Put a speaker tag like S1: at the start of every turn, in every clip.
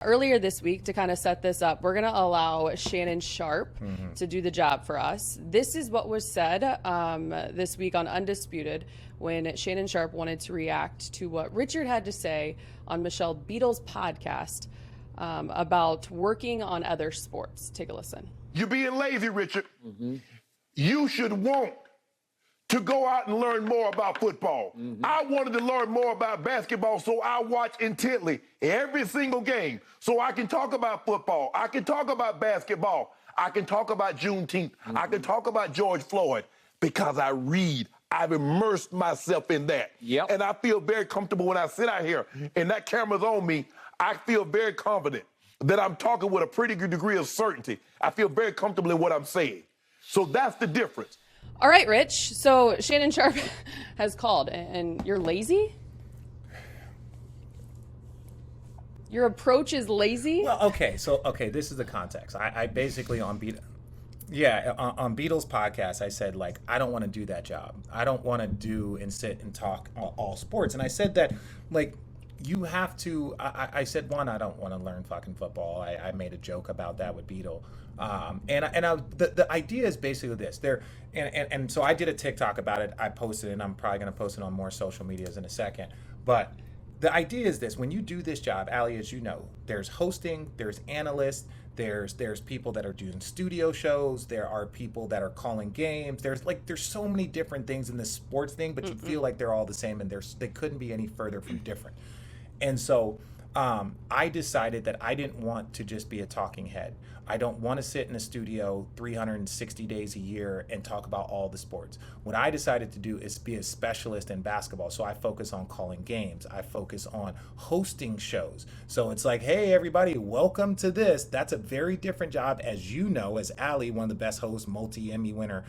S1: Earlier this week, to kind of set this up, we're going to allow Shannon Sharpe to do the job for us. This is what was said this week on Undisputed when Shannon Sharpe wanted to react to what Richard had to say on Michelle Beadle's podcast about working on other sports. Take a listen.
S2: You're being lazy, Richard. You should want to go out and learn more about football. I wanted to learn more about basketball, so I watch intently every single game so I can talk about football. I can talk about basketball. I can talk about Juneteenth. I can talk about George Floyd because I read. I've immersed myself in that. And I feel very comfortable when I sit out here and that camera's on me. I feel very confident that I'm talking with a pretty good degree of certainty. I feel very comfortable in what I'm saying. So that's the difference.
S1: All right, Rich. So Shannon Sharpe has called, and you're lazy? Your approach is lazy?
S3: Well, okay. So, this is the context. I basically on Beatles podcast, I said, like, I don't want to do that job. I don't want to do and sit and talk all sports. And I said that, like, you have to, I said, one, I don't want to learn fucking football. I made a joke about that with Beatle. The idea is basically this. So I did a TikTok about it. I posted it, and I'm probably going to post it on more social medias in a second. But the idea is this. When you do this job, Allie, as you know, there's hosting, there's analysts, there's people that are doing studio shows, there are people that are calling games. There's so many different things in this sports thing, but you feel like they're all the same, and they couldn't be any further from different. And so I decided that I didn't want to just be a talking head. I don't want to sit in a studio 360 days a year and talk about all the sports. What I decided to do is be a specialist in basketball. So I focus on calling games. I focus on hosting shows. So it's like, hey, everybody, welcome to this. That's a very different job, as you know, as Allie, one of the best hosts, multi-Emmy winner,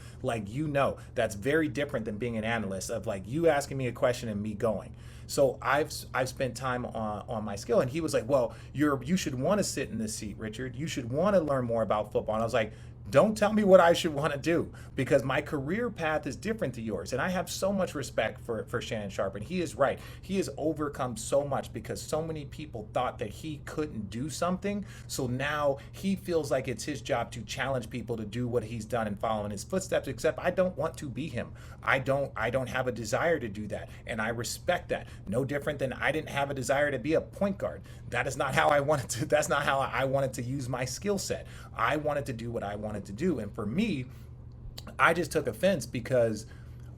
S3: that's very different than being an analyst of like you asking me a question and me going. So I've spent time on my skill, and he was like, well, you should want to sit in this seat, Richard. You should want to learn more about football. And I was like, don't tell me what I should want to do, because my career path is different to yours. And I have so much respect for Shannon Sharpe, and he is right. He has overcome so much because so many people thought that he couldn't do something. So now he feels like it's his job to challenge people to do what he's done and follow in his footsteps, except I don't want to be him. I don't have a desire to do that. And I respect that. No different than I didn't have a desire to be a point guard. That is not how I wanted to, that's not how I wanted to use my skill set. I wanted to do what I wanted to do. And for me, I just took offense because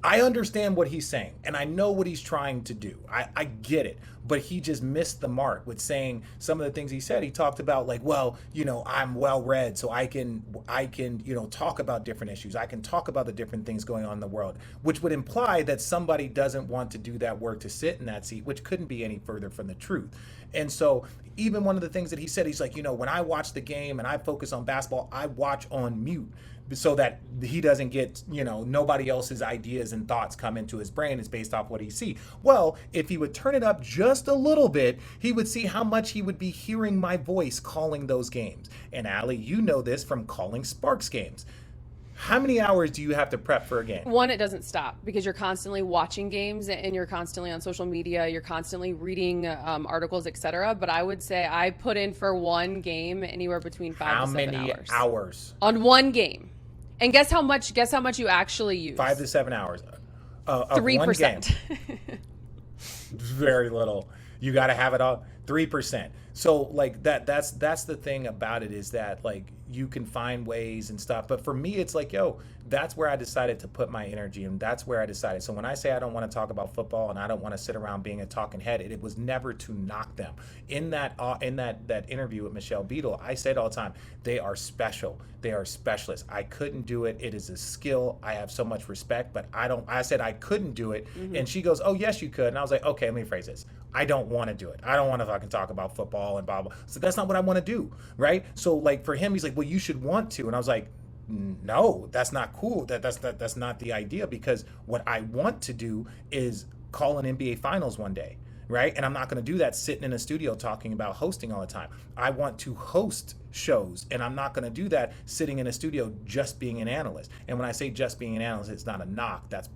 S3: I understand what he's saying and I know what he's trying to do. I get it, but he just missed the mark with saying some of the things he said. He talked about like, well, I'm well read, so I can, talk about different issues. I can talk about the different things going on in the world, which would imply that somebody doesn't want to do that work to sit in that seat, which couldn't be any further from the truth. And so even one of the things that he said, he's like, when I watch the game and I focus on basketball, I watch on mute so that he doesn't get, nobody else's ideas and thoughts come into his brain is based off what he see. Well, if he would turn it up just a little bit, he would see how much he would be hearing my voice calling those games. And Allie, you know this from calling Sparks games. How many hours do you have to prep for a game?
S1: One, it doesn't stop because you're constantly watching games and you're constantly on social media. You're constantly reading articles, etc. But I would say I put in for one game anywhere between 5 to 7 hours.
S3: How many hours?
S1: On one game. And guess how much you actually use?
S3: 5 to 7 hours.
S1: 3%.
S3: Very little. You got to have it all. 3%. So like that's the thing about it is that like you can find ways and stuff. But for me, it's like, that's where I decided to put my energy, and that's where I decided. So when I say I don't want to talk about football and I don't want to sit around being a talking head, it was never to knock them. In that interview with Michelle Beadle, I said all the time, they are special. They are specialists. I couldn't do it. It is a skill. I have so much respect, but I said I couldn't do it. And she goes, oh, yes, you could. And I was like, okay, let me phrase this. I don't want to do it. I don't want to fucking talk about football and blah, blah. So that's not what I want to do, right? So like for him, he's like, well, you should want to. And I was like, no, that's not cool. That's not the idea, because what I want to do is call an NBA Finals one day. right? And I'm not going to do that sitting in a studio talking about hosting all the time. I want to host shows, and I'm not going to do that sitting in a studio just being an analyst. And when I say just being an analyst, it's not a knock. That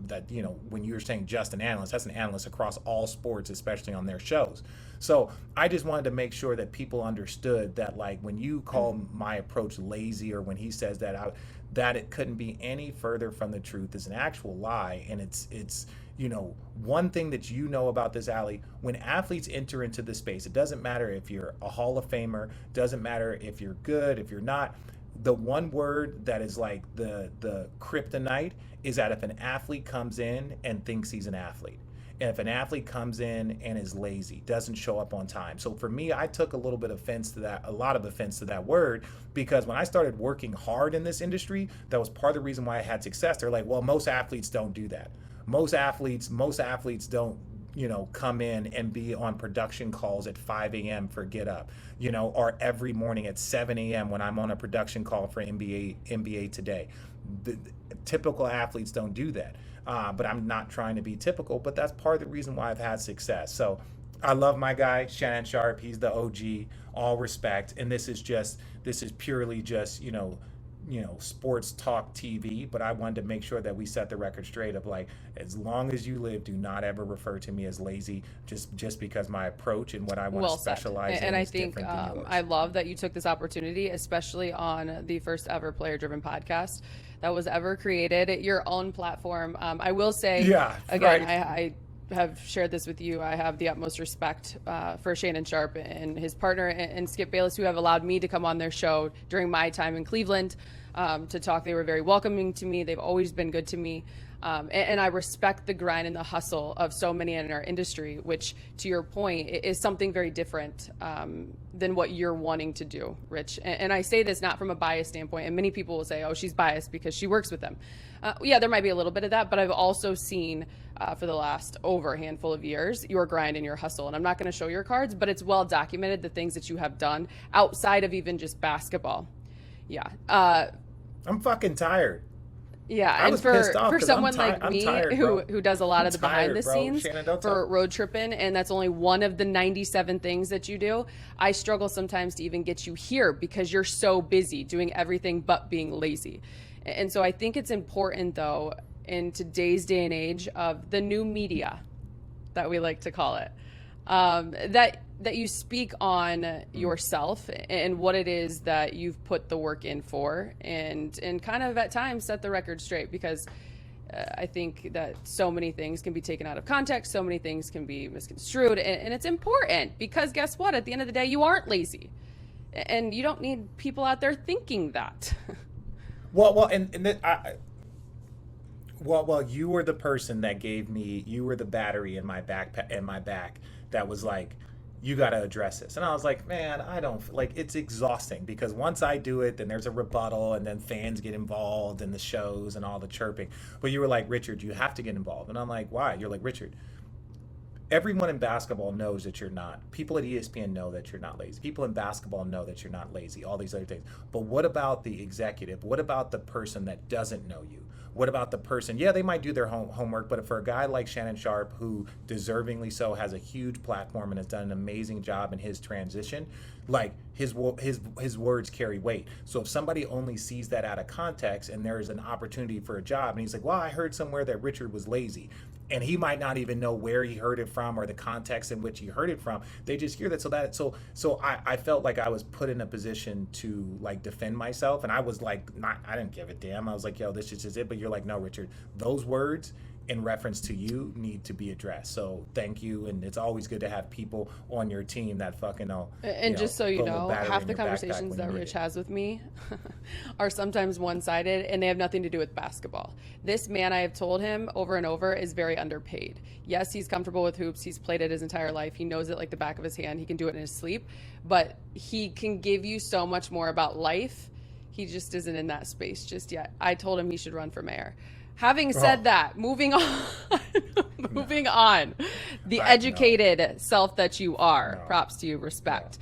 S3: when you're saying just an analyst, that's an analyst across all sports, especially on their shows. So I just wanted to make sure that people understood that, like, when you call my approach lazy, or when he says that that it couldn't be any further from the truth, is an actual lie. And it's one thing that about this, Allie, when athletes enter into this space, it doesn't matter if you're a Hall of Famer, doesn't matter if you're good, if you're not. The one word that is like the kryptonite is that if an athlete comes in and thinks he's an athlete, and if an athlete comes in and is lazy, doesn't show up on time. So for me, I took a lot of offense to that word, because when I started working hard in this industry, that was part of the reason why I had success. They're like, well, most athletes don't do that. Most athletes don't, come in and be on production calls at 5 a.m. for Get Up, or every morning at 7 a.m. when I'm on a production call for NBA Today. The typical athletes don't do that. But I'm not trying to be typical, but that's part of the reason why I've had success. So I love my guy, Shannon Sharpe. He's the OG, all respect. And this is purely just, sports talk TV, but I wanted to make sure that we set the record straight of, like, as long as you live, do not ever refer to me as lazy, just because my approach and what I want to specialize in
S1: and I
S3: is
S1: think
S3: different than yours.
S1: I love that you took this opportunity, especially on the first ever player-driven podcast that was ever created, your own platform. I will say, again, right. I have shared this with you. I have the utmost respect for Shannon Sharpe and his partner and Skip Bayless, who have allowed me to come on their show during my time in Cleveland to talk. They were very welcoming to me. They've always been good to me. And I respect the grind and the hustle of so many in our industry, which, to your point, is something very different than what you're wanting to do, Rich. And I say this not from a bias standpoint, and many people will say, oh, she's biased because she works with them. Yeah, there might be a little bit of that, but I've also seen for the last over a handful of years your grind and your hustle. And I'm not going to show your cards, but it's well documented, the things that you have done outside of even just basketball. Yeah.
S3: I'm fucking tired.
S1: Yeah, and for someone like me who does a lot of the behind the scenes for Road Trippin, and that's only one of the 97 things that you do, I struggle sometimes to even get you here because you're so busy doing everything but being lazy. And so I think it's important, though, in today's day and age of the new media, that we like to call it, that you speak on yourself and what it is that you've put the work in for, and kind of at times set the record straight, because I think that so many things can be taken out of context, so many things can be misconstrued, and it's important because guess what? At the end of the day, you aren't lazy, and you don't need people out there thinking that.
S3: Well, you were the person that gave me, you were the battery in my back that was like, you got to address this. And I was like, man, I don't, like, it's exhausting, because once I do it, then there's a rebuttal, and then fans get involved in the shows and all the chirping. But you were like, Richard, you have to get involved. And I'm like, why? You're like, Richard, everyone in basketball knows that you're not. People at ESPN know that you're not lazy. People in basketball know that you're not lazy, all these other things. But what about the executive? What about the person that doesn't know you? What about the person? Yeah, they might do their homework, but for a guy like Shannon Sharpe, who deservingly so has a huge platform and has done an amazing job in his transition, like his words carry weight. So if somebody only sees that out of context and there is an opportunity for a job, and he's like, well, I heard somewhere that Richard was lazy, and he might not even know where he heard it from or the context in which he heard it from. They just hear that. So I felt like I was put in a position to, like, defend myself, and I was like, I didn't give a damn. I was like, yo, this is just it. But you're like, no, Richard, those words in reference to you need to be addressed. So thank you, and it's always good to have people on your team that fucking know.
S1: And just so you know, half the conversations that Rich has with me are sometimes one-sided, and they have nothing to do with basketball. This man, I have told him over and over, is very underpaid. Yes, he's comfortable with hoops. He's played it his entire life. He knows it like the back of his hand. He can do it in his sleep, but he can give you so much more about life. He just isn't in that space just yet. I told him he should run for mayor. Having said that, moving on, the educated self that you are, props to you, respect.